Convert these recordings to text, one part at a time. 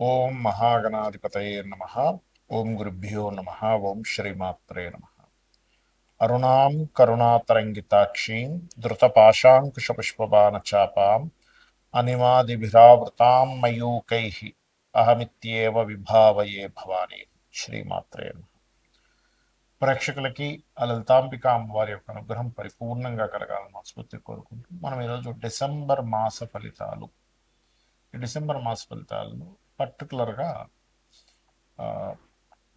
ఓం మహాగణాధిపతయే నమ. ఓం గురుభ్యో నమ. ఓం శ్రీమాత్రే నమ. అరుణాం కరుణాతరంగితాక్షీం ధృతపాశాంకుశపుష్పబాణచాపాం అనిమాదిభిరావృతాం మయూకై అహమిత్యేవ విభావయే భవాని. శ్రీమాత్రే నమ. ప్రేక్షకులకి ఆ లలితాంబిక అమ్మవారి యొక్క అనుగ్రహం పరిపూర్ణంగా కలగాలని మనస్ఫూర్తి కోరుకుంటూ మనం ఈరోజు డిసెంబర్ మాస ఫలితాలు, ఈ డిసెంబర్ మాస ఫలితాలను పర్టికులర్గా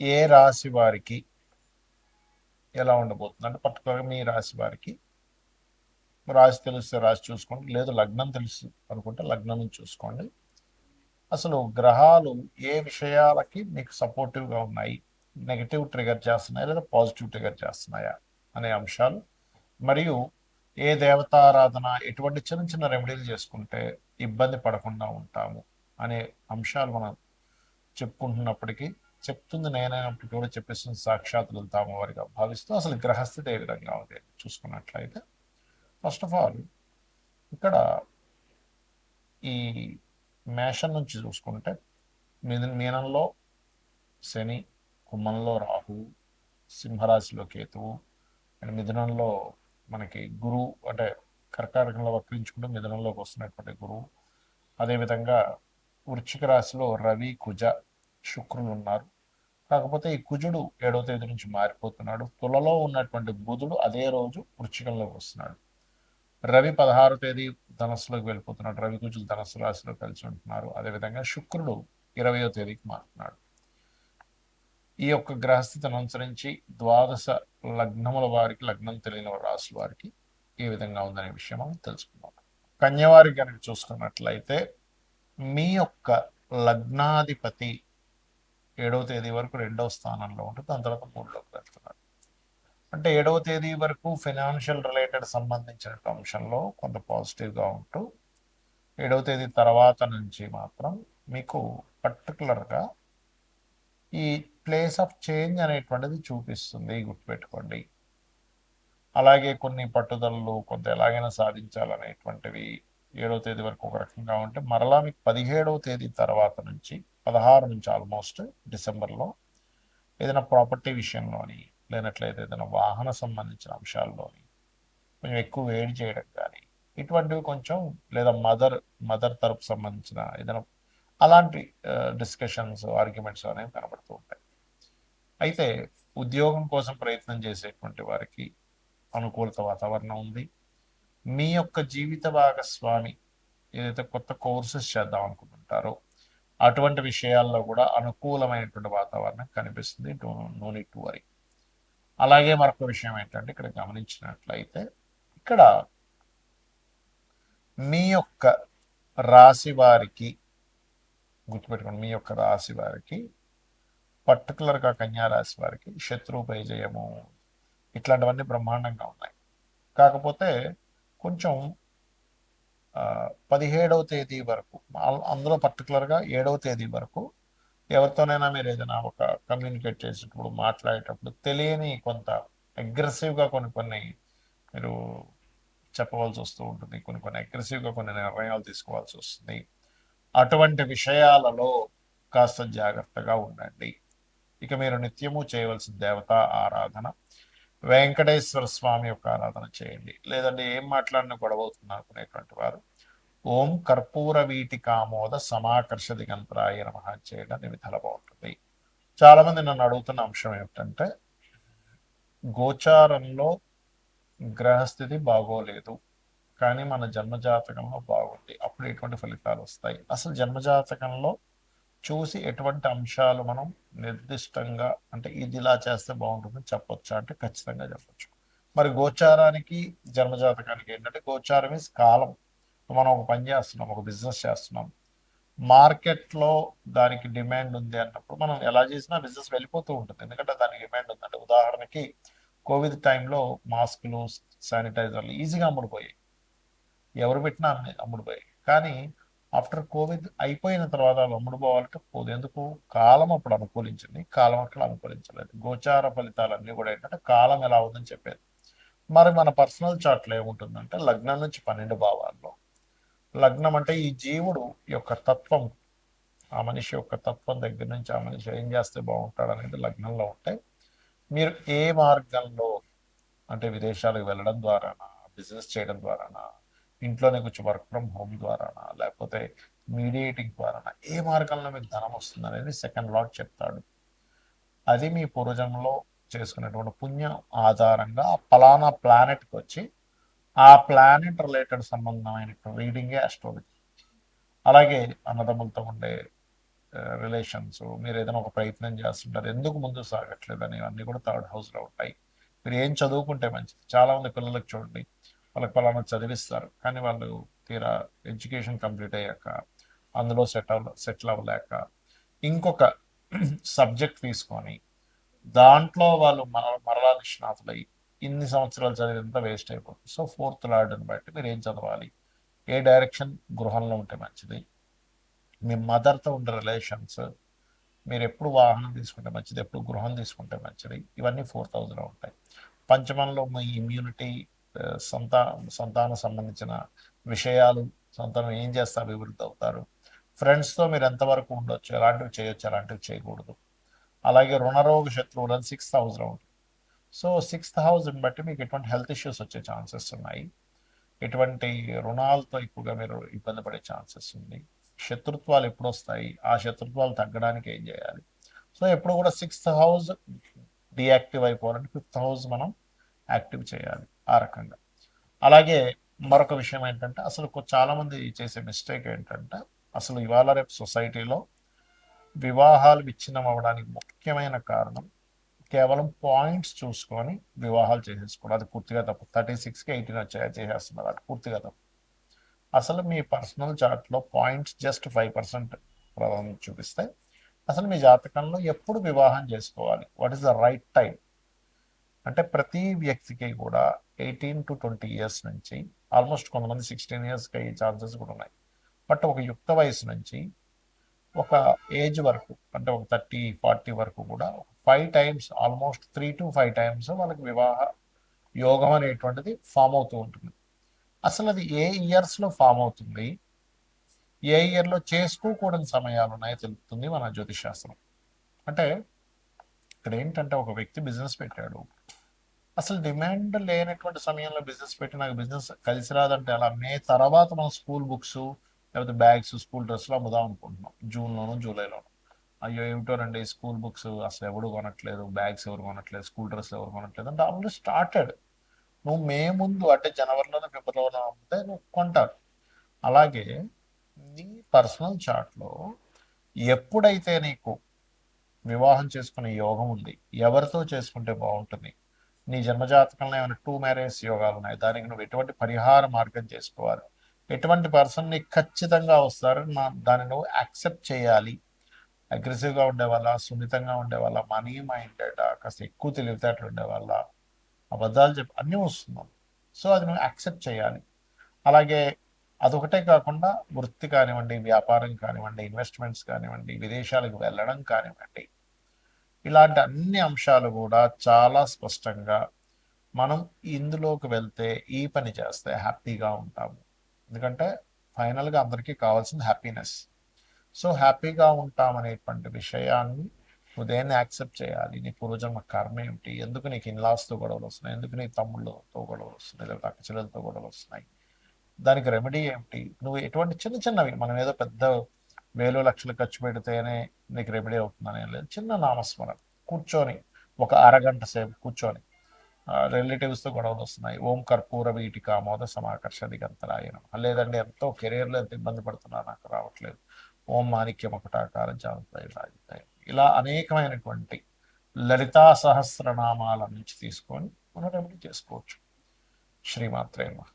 ఏ రాశి వారికి ఎలా ఉండబోతుంది అంటే, పర్టికులర్గా మీ రాశి వారికి రాశి తెలిస్తే రాశి చూసుకోండి, లేదు లగ్నం తెలుసు అనుకుంటే లగ్నం చూసుకోండి. అసలు గ్రహాలు ఏ విషయాలకి మీకు సపోర్టివ్గా ఉన్నాయి, నెగిటివ్ ట్రిగర్ చేస్తున్నాయా లేదా పాజిటివ్ ట్రిగర్ చేస్తున్నాయా అనే అంశాలు, మరియు ఏ దేవతారాధన, ఎటువంటి చిన్న చిన్న రెమెడీలు చేసుకుంటే ఇబ్బంది పడకుండా ఉంటాము అనే అంశాలు మనం చెప్పుకుంటున్నప్పటికీ, చెప్తుంది నేనైనప్పటికీ కూడా చెప్పేస్తుంది సాక్షాత్ లలిత అమ్మవారిగా భావిస్తూ అసలు గ్రహస్థితి ఏ విధంగా ఉంది చూసుకున్నట్లయితే, ఫస్ట్ ఆఫ్ ఆల్ ఇక్కడ ఈ మేషం నుంచి చూసుకుంటే మీనంలో శని, కుంభంలో రాహు, సింహరాశిలో కేతువు, అండ్ మిథునంలో మనకి గురువు, అంటే కర్కాటకంలో వక్రించుకుంటూ మిథునంలోకి వస్తున్నటువంటి గురువు. అదేవిధంగా వృశ్చిక రాశిలో రవి, కుజ, శుక్రులు ఉన్నారు. కాకపోతే ఈ కుజుడు 7వ తేదీ నుంచి మారిపోతున్నాడు. తులలో ఉన్నటువంటి బుధుడు అదే రోజు వృశ్చికంలోకి వస్తున్నాడు. రవి 16వ తేదీ ధనస్సులోకి వెళ్ళిపోతున్నాడు. రవి కుజులు ధనస్సు రాశిలో కలిసి ఉంటున్నారు. అదేవిధంగా శుక్రుడు 20వ తేదీకి మారుతున్నాడు. ఈ యొక్క గ్రహస్థితిని అనుసరించి ద్వాదశ లగ్నముల వారికి, లగ్నం తెలియని రాశి వారికి ఏ విధంగా ఉందనే విషయం మనం తెలుసుకుందాం. కన్యవారికి కనుక చూసుకున్నట్లయితే మీ యొక్క లగ్నాధిపతి 7వ తేదీ వరకు 2వ స్థానంలో ఉంటుంది, దాని తర్వాత 3లోకి వెళ్తున్నాడు. అంటే 7వ తేదీ వరకు ఫైనాన్షియల్ రిలేటెడ్ సంబంధించిన అంశంలో కొంత పాజిటివ్గా ఉంటూ, 7వ తేదీ తర్వాత నుంచి మాత్రం మీకు పర్టికులర్గా ఈ ప్లేస్ ఆఫ్ చేంజ్ అనేటువంటిది చూపిస్తుంది, గుర్తుపెట్టుకోండి. అలాగే కొన్ని పట్టుదలలు కొంత ఎలాగైనా సాధించాలనేటువంటివి 7వ తేదీ వరకు ఒక రకంగా ఉంటే, మరలా మీకు 17వ తేదీ తర్వాత నుంచి 16 నుంచి ఆల్మోస్ట్ డిసెంబర్లో ఏదైనా ప్రాపర్టీ విషయంలోని, లేనట్లయితే ఏదైనా వాహన సంబంధించిన అంశాల్లోని కొంచెం ఎక్కువ వేడి చేయడం కానీ ఇటువంటివి కొంచెం, లేదా మదర్ తరపు సంబంధించిన ఏదైనా అలాంటి డిస్కషన్స్, ఆర్గ్యుమెంట్స్ అనేవి కనబడుతూ ఉంటాయి. అయితే ఉద్యోగం కోసం ప్రయత్నం చేసేటువంటి వారికి అనుకూలత వాతావరణం ఉంది. మీ యొక్క జీవిత భాగస్వామి ఏదైతే కొత్త కోర్సెస్ చేద్దాం అనుకుంటుంటారో అటువంటి విషయాల్లో కూడా అనుకూలమైనటువంటి వాతావరణం కనిపిస్తుంది. No need to worry. అలాగే మరొక విషయం ఏంటంటే, ఇక్కడ గమనించినట్లయితే ఇక్కడ మీ యొక్క రాశి వారికి, గుర్తుపెట్టుకోండి, మీ యొక్క రాశి వారికి పర్టికులర్గా కన్యా రాశి వారికి శత్రువుపై జయము ఇట్లాంటివన్నీ బ్రహ్మాండంగా ఉన్నాయి. కాకపోతే కొంచెం 17వ తేదీ వరకు, అందులో పర్టికులర్గా 7వ తేదీ వరకు ఎవరితోనైనా మీరు ఏదైనా ఒక కమ్యూనికేట్ చేసేటప్పుడు, మాట్లాడేటప్పుడు తెలియని కొంత అగ్రెసివ్గా కొన్ని మీరు చెప్పవలసి వస్తూ ఉంటుంది. కొన్ని అగ్రెసివ్గా కొన్ని నిర్ణయాలు తీసుకోవాల్సి వస్తుంది. అటువంటి విషయాలలో కాస్త జాగ్రత్తగా ఉండండి. ఇక మీరు నిత్యము చేయవలసిన దేవతా ఆరాధన, వెంకటేశ్వర స్వామి యొక్క ఆరాధన చేయండి. లేదంటే ఏం మాట్లాడినా గొడవ అవుతుంది అనుకునేటువంటి వారు ఓం కర్పూర వీటికామోద సమాకర్ష దిగంతరాయ నమః చేయడం విధాల బాగుంటుంది. చాలా మంది నన్ను అడుగుతున్న అంశం ఏమిటంటే, గోచారంలో గ్రహస్థితి బాగోలేదు కానీ మన జన్మజాతకంలో బాగుంది, అప్పుడు ఎటువంటి ఫలితాలు వస్తాయి? అసలు జన్మజాతకంలో చూసి ఎటువంటి అంశాలు మనం నిర్దిష్టంగా, అంటే ఇది ఇలా చేస్తే బాగుంటుందని చెప్పొచ్చా అంటే ఖచ్చితంగా చెప్పొచ్చు. మరి గోచారానికి జన్మజాతకానికి ఏంటంటే, గోచారం మీన్స్ కాలం. మనం ఒక పని చేస్తున్నాం, ఒక బిజినెస్ చేస్తున్నాం, మార్కెట్లో దానికి డిమాండ్ ఉంది అన్నప్పుడు మనం ఎలా చేసినా బిజినెస్ వెళ్ళిపోతూ ఉంటుంది, ఎందుకంటే దానికి డిమాండ్ ఉందంటే. ఉదాహరణకి కోవిడ్ టైంలో మాస్కులు, శానిటైజర్లు ఈజీగా అమ్ముడుపోయాయి, ఎవరు పెట్టినా అమ్ముడుపోయాయి. కానీ ఆఫ్టర్ కోవిడ్ అయిపోయిన తర్వాత వాళ్ళు అమ్ముడుపోవాలంటే పోదు. ఎందుకు? కాలం అప్పుడు అనుకూలించింది, కాలం అక్కడ అనుకూలించలేదు. గోచార ఫలితాలన్నీ కూడా ఏంటంటే కాలం ఎలా ఉందని చెప్పేది. మరి మన పర్సనల్ చార్ట్లో ఏముంటుందంటే, లగ్నం నుంచి 12 భావాల్లో, లగ్నం అంటే ఈ జీవుడు యొక్క తత్వం ఆ మనిషి యొక్క తత్వం దగ్గర నుంచి ఆ మనిషి ఏం చేస్తే బాగుంటాడు అనేది లగ్నంలో ఉంటాయి. మీరు ఏ మార్గంలో, అంటే విదేశాలకు వెళ్ళడం ద్వారానా, బిజినెస్ చేయడం ద్వారానా, ఇంట్లోనే కూర్చొని వర్క్ ఫ్రమ్ హోమ్ ద్వారానా, లేకపోతే మీడియేటింగ్ ద్వారానా, ఏ మార్గంలో మీకు ధనం వస్తుంది అనేది సెకండ్ లాట్ చెప్తాడు. అది మీ పూర్వజన్మలో చేసుకునేటువంటి పుణ్యం ఆధారంగా ఆ ఫలానా ప్లానెట్కి వచ్చి ఆ ప్లానెట్ రిలేటెడ్ సంబంధమైన రీడింగే అస్ట్రాలజీ. అలాగే అన్నదమ్ములతో ఉండే రిలేషన్స్, మీరు ఏదైనా ఒక ప్రయత్నం చేస్తుంటారు, ఎందుకు ముందు సాగట్లేదు అని అన్నీ కూడా థర్డ్ హౌస్లో ఉంటాయి. మీరు ఏం చదువుకుంటే మంచిది. చాలామంది పిల్లలకు చూడండి, వాళ్ళకి పలానా చదివిస్తారు, కానీ వాళ్ళు తీరా ఎడ్యుకేషన్ కంప్లీట్ అయ్యాక అందులో సెటిల్ అవ్వలేక ఇంకొక సబ్జెక్ట్ తీసుకొని దాంట్లో వాళ్ళు మరలా నిష్ణాతులై ఇన్ని సంవత్సరాలు చదివినంత వేస్ట్ అయిపోతుంది. సో ఫోర్త్ లార్డ్ని బట్టి మీరు ఏం చదవాలి, ఏ డైరెక్షన్ గృహంలో ఉంటే మంచిది, మీ మదర్తో ఉండే రిలేషన్స్, మీరు ఎప్పుడు వాహనం తీసుకుంటే మంచిది, ఎప్పుడు గృహం తీసుకుంటే మంచిది, ఇవన్నీ 4,000లో ఉంటాయి. పంచమంలో మీ ఇమ్యూనిటీ, సంతాన సంబంధించిన విషయాలు, సంతానం ఏం చేస్తే అభివృద్ధి అవుతారు, ఫ్రెండ్స్తో మీరు ఎంతవరకు ఉండొచ్చు, ఎలాంటివి చేయొచ్చు, ఎలాంటివి చేయకూడదు. అలాగే రుణరోగ శత్రువులని 6th హౌస్లో ఉంటుంది. సో 6th హౌస్ని బట్టి మీకు ఎటువంటి హెల్త్ ఇష్యూస్ వచ్చే ఛాన్సెస్ ఉన్నాయి, ఎటువంటి రుణాలతో ఎక్కువగా మీరు ఇబ్బంది పడే ఛాన్సెస్ ఉంది, శత్రుత్వాలు ఎప్పుడు వస్తాయి, ఆ శత్రుత్వాలు తగ్గడానికి ఏం చేయాలి. సో ఎప్పుడు కూడా 6th హౌస్ డియాక్టివ్ అయిపోవాలంటే 5th హౌస్ మనం యాక్టివ్ చేయాలి ఆ రకంగా. అలాగే మరొక విషయం ఏంటంటే, అసలు చాలామంది చేసే మిస్టేక్ ఏంటంటే, అసలు ఇవాళ రేపు సొసైటీలో వివాహాలు విచ్ఛిన్నం అవ్వడానికి ముఖ్యమైన కారణం కేవలం పాయింట్స్ చూసుకొని వివాహాలు చేసేసుకోవడం. అది పూర్తిగా తప్పు. 36కి 18 వచ్చాయా చేసేస్తున్నారు, అది పూర్తిగా తప్పు. అసలు మీ పర్సనల్ చార్ట్లో పాయింట్స్ జస్ట్ 5% ప్రాధాన్యత చూపిస్తాయి. అసలు మీ జాతకంలో ఎప్పుడు వివాహం చేసుకోవాలి, what is the right time అంటే, ప్రతి వ్యక్తికి కూడా 18 to 20 ఇయర్స్ నుంచి, ఆల్మోస్ట్ కొంతమంది 16 ఇయర్స్కి అయ్యే ఛాన్సెస్ కూడా ఉన్నాయి. బట్ ఒక యుక్త వయసు నుంచి ఒక ఏజ్ వరకు, అంటే ఒక 30-40 వరకు కూడా 5 టైమ్స్, ఆల్మోస్ట్ 3 to 5 టైమ్స్ వాళ్ళకి వివాహ యోగం అనేటువంటిది ఫామ్ అవుతూ ఉంటుంది. అసలు అది ఏ ఇయర్స్లో ఫామ్ అవుతుంది, ఏ ఇయర్లో చేసుకోకూడని సమయాలు ఉన్నాయో తెలుపుతుంది మన జ్యోతిషాస్త్రం. అంటే ఇక్కడ ఏంటంటే, ఒక వ్యక్తి బిజినెస్ పెట్టాడు, అసలు డిమాండ్ లేనటువంటి సమయంలో బిజినెస్ పెట్టి నాకు బిజినెస్ కలిసి రాదంటే అలా మే తర్వాత మనం స్కూల్ బుక్స్, లేకపోతే బ్యాగ్స్, స్కూల్ డ్రెస్లు అమ్ముదాం అనుకుంటున్నాం జూన్లోను జూలైలోను. అయ్యో ఏమిటోనండి, స్కూల్ బుక్స్ అసలు ఎవడు కొనట్లేదు, బ్యాగ్స్ ఎవరు కొనట్లేదు, స్కూల్ డ్రెస్లు ఎవరు కొనట్లేదు అంటే ఆల్రెడీ స్టార్టెడ్. నువ్వు మే ముందు అంటే జనవరిలోనో ఫిబ్రవరిలోనో అమ్మితే నువ్వు కొంటారు. అలాగే నీ పర్సనల్ చార్ట్లో ఎప్పుడైతే నీకు వివాహం చేసుకునే యోగం ఉంది, ఎవరితో చేసుకుంటే బాగుంటుంది, నీ జన్మజాతకంలో ఏమైనా 2 మ్యారేజ్ యోగాలు ఉన్నాయి, దానికి నువ్వు ఎటువంటి పరిహార మార్గం చేసుకోవాలి, ఎటువంటి పర్సన్ నీకు ఖచ్చితంగా వస్తారు, దాన్ని నువ్వు యాక్సెప్ట్ చేయాలి, అగ్రెసివ్గా ఉండే వాళ్ళ, సున్నితంగా ఉండే వాళ్ళ, మనీ మైండెడ్, కాస్త ఎక్కువ తెలివితేటలు ఉండే వాళ్ళ, అబద్ధాలు చెప్పి అన్నీ వస్తున్నాం. సో అది నువ్వు యాక్సెప్ట్ చేయాలి. అలాగే అదొకటే కాకుండా వృత్తి కానివ్వండి, వ్యాపారం కానివ్వండి, ఇన్వెస్ట్మెంట్స్ కానివ్వండి, విదేశాలకు వెళ్ళడం కానివ్వండి, ఇలాంటి అన్ని అంశాలు కూడా చాలా స్పష్టంగా మనం ఇందులోకి వెళ్తే, ఈ పని చేస్తే హ్యాపీగా ఉంటాము. ఎందుకంటే ఫైనల్గా అందరికీ కావాల్సింది హ్యాపీనెస్. సో హ్యాపీగా ఉంటామనేటువంటి విషయాన్ని ఉదయాన్నే యాక్సెప్ట్ చేయాలి. నీ పూర్వజన్మ కర్మ ఏమిటి, ఎందుకు నీకు ఇన్లాస్తో గొడవలు వస్తున్నాయి, ఎందుకు నీ తమ్ముళ్ళతో గొడవలు వస్తున్నాయి, లేకపోతే అక్క చెల్లెలతో గొడవలు వస్తున్నాయి, దానికి రెమెడీ ఏమిటి, నువ్వు ఎటువంటి చిన్న చిన్నవి, మనం ఏదో పెద్ద వేలు లక్షలు ఖర్చు పెడితేనే నీకు రెమెడీ అవుతుందని ఏం లేదు. చిన్న నామస్మరణ కూర్చొని ఒక అరగంట సేపు కూర్చొని, రిలేటివ్స్తో గొడవలు వస్తున్నాయి, ఓం కర్పూర వీటికి ఆమోద సమాకర్షది గంతరాయనం, లేదండి ఎంతో కెరీర్లో ఎంత ఇబ్బంది పడుతున్నా నాకు రావట్లేదు, ఓం మాణిక్యం ఒకటాకారం జాగ్రత్త రాజుతాయి, ఇలా అనేకమైనటువంటి లలితా సహస్రనామాల నుంచి తీసుకొని మనం రెమెడీ చేసుకోవచ్చు. శ్రీమాత్రే నమః.